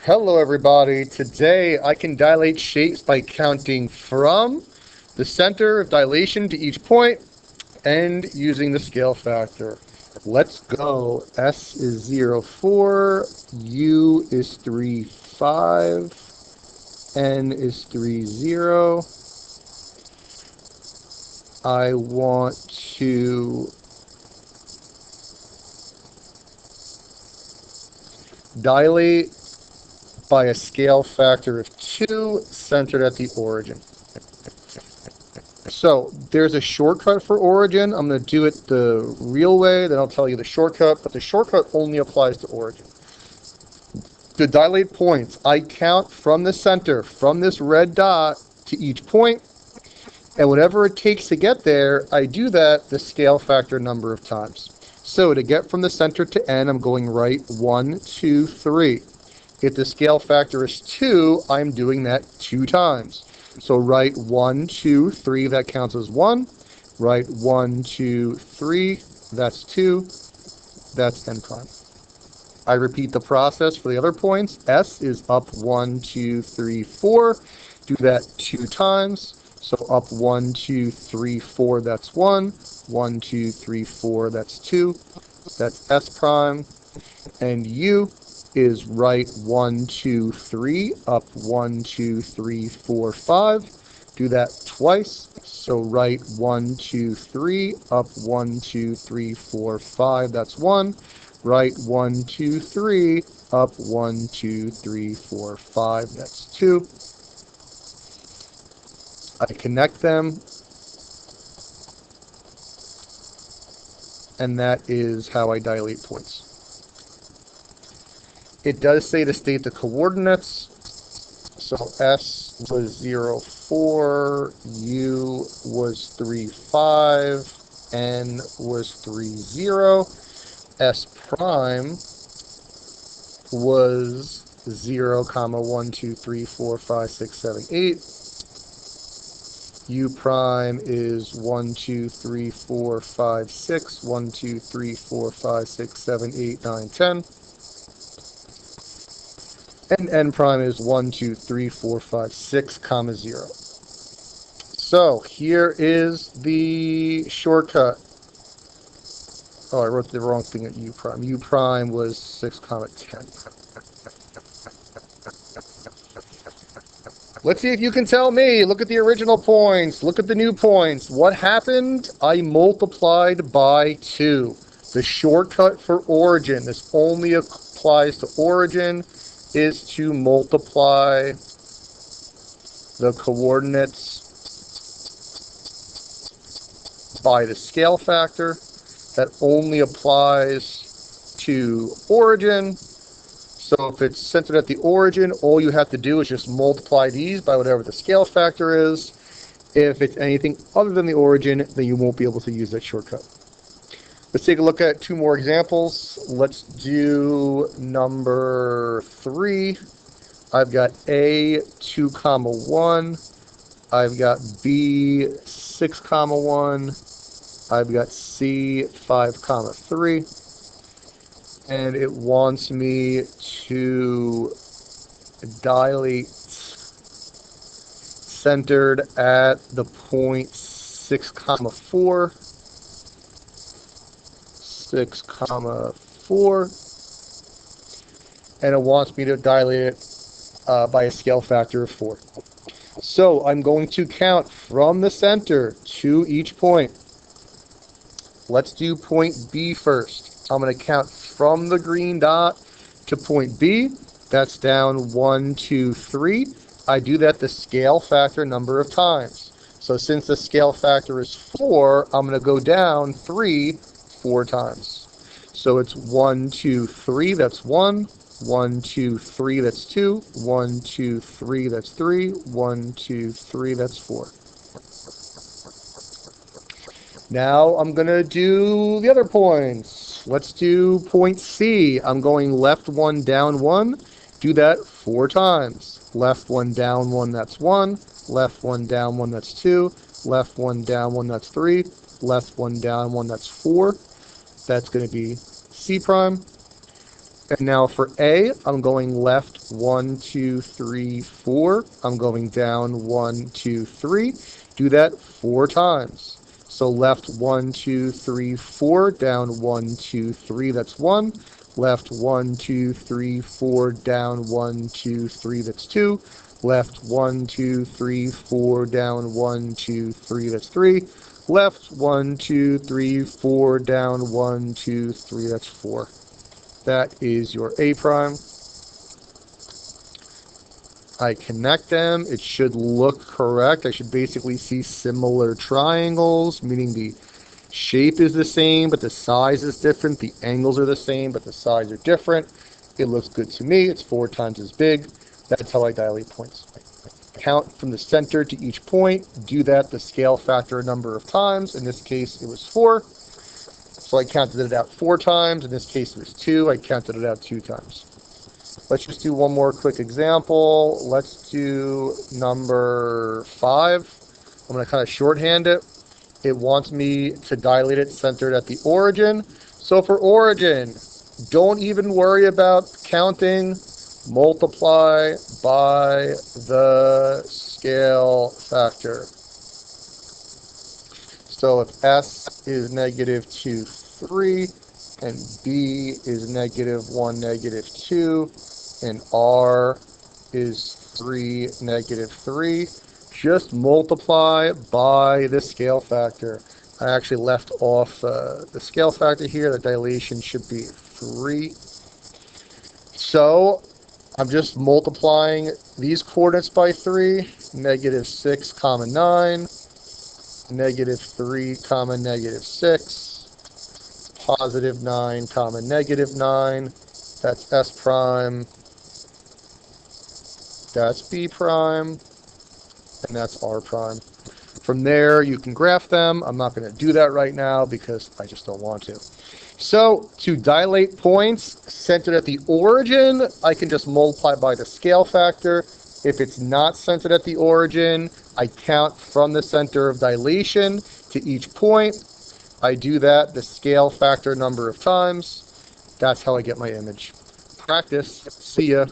Hello everybody. Today I can dilate shapes by counting from the center of dilation to each point and using the scale factor. Let's go. S is 0, 4, U is 3, 5, N is 3, 0. I want to dilate by a scale factor of 2 centered at the origin. So there's a shortcut for origin. I'm going to do it the real way, then I'll tell you the shortcut, but the shortcut only applies to origin. To dilate points, I count from the center, from this red dot to each point, and whatever it takes to get there, I do that the scale factor number of times. So to get from the center to N, I'm going right 1, 2, 3. If the scale factor is 2, I'm doing that 2 times. So write 1, 2, 3, that counts as 1. Write 1, 2, 3, that's 2. That's N prime. I repeat the process for the other points. S is up 1, 2, 3, 4. Do that 2 times. So up 1, 2, 3, 4, that's 1. 1, 2, 3, 4, that's 2. That's S prime. And U is right 1, 2, 3, up 1, 2, 3, 4, 5. Do that twice. So right 1, 2, 3, up 1, 2, 3, 4, 5. That's 1. Right 1, 2, 3, up 1, 2, 3, 4, 5. That's 2. I connect them, and that is how I dilate points. It does say to state the coordinates. So S was 0, 4, U was 3, 5, N was 3, 0. S prime was 0, 1, 2, 3, 4, 5, 6, 7, 8. U prime is 1, 2, 3, 4, 5, 6. 1, 2, 3, 4, 5, 6, 7, 8, 9, 10. And N prime is 1, 2, 3, 4, 5, 6, 0. So here is the shortcut. Oh, I wrote the wrong thing at U prime. U prime was 6, 10. Let's see if you can tell me. Look at the original points. Look at the new points. What happened? I multiplied by 2. The shortcut for origin, this only applies to origin, is to multiply the coordinates by the scale factor. That only applies to origin. So if it's centered at the origin, all you have to do is just multiply these by whatever the scale factor is. If it's anything other than the origin, then you won't be able to use that shortcut. Let's take a look at 2 more examples. Let's do number 3. I've got A 2, 1. I've got B 6, 1. I've got C 5, 3. And it wants me to dilate centered at the point 6, 4. 6, 4. And it wants me to dilate it by a scale factor of 4. So I'm going to count from the center to each point. Let's do point B first. I'm going to count from the green dot to point B. That's down 1, 2, 3. I do that the scale factor number of times. So since the scale factor is 4, I'm going to go down 3 4 times. So it's 1, 2, 3, that's 1. 1, 2, 3, that's 2. 1, 2, 3, that's 3. 1, 2, 3, that's 4. Now I'm going to do the other points. Let's do point C. I'm going left 1, down 1. Do that 4 times. Left 1, down 1, that's 1. Left 1, down 1, that's 2. Left 1, down 1, that's 3. Left 1, down 1, that's 4. That's going to be C prime. And now for A, I'm going left 1, 2, 3, 4. I'm going down 1, 2, 3. Do that 4 times. So left 1, 2, 3, 4, down 1, 2, 3, that's 1. Left 1, 2, 3, 4, down 1, 2, 3, that's 2. Left 1, 2, 3, 4, down 1, 2, 3, that's 3. Left 1, 2, 3, 4, down 1, 2, 3, that's 4. That is your A prime. I connect them. It should look correct. I should basically see similar triangles, meaning the shape is the same, but the size is different. The angles are the same, but the sides are different. It looks good to me. It's 4 times as big. That's how I dilate points. Count from the center to each point. Do that the scale factor a number of times. In this case, it was 4. So I counted it out 4 times. In this case, it was 2. I counted it out 2 times. Let's just do one more quick example. Let's do number 5. I'm going to kind of shorthand it. It wants me to dilate it centered at the origin. So for origin, don't even worry about counting. Multiply by the scale factor. So if S is negative 2, 3, and B is negative 1, negative 2, and R is 3, negative 3, just multiply by the scale factor. I actually left off the scale factor here. The dilation should be 3. So I'm just multiplying these coordinates by 3, negative 6, comma 9, negative 3, comma negative 6, positive 9, comma negative 9. That's S prime. That's B prime. And that's R prime. From there, you can graph them. I'm not going to do that right now because I just don't want to. So to dilate points centered at the origin, I can just multiply by the scale factor. If it's not centered at the origin, I count from the center of dilation to each point. I do that the scale factor number of times. That's how I get my image. Practice. See ya.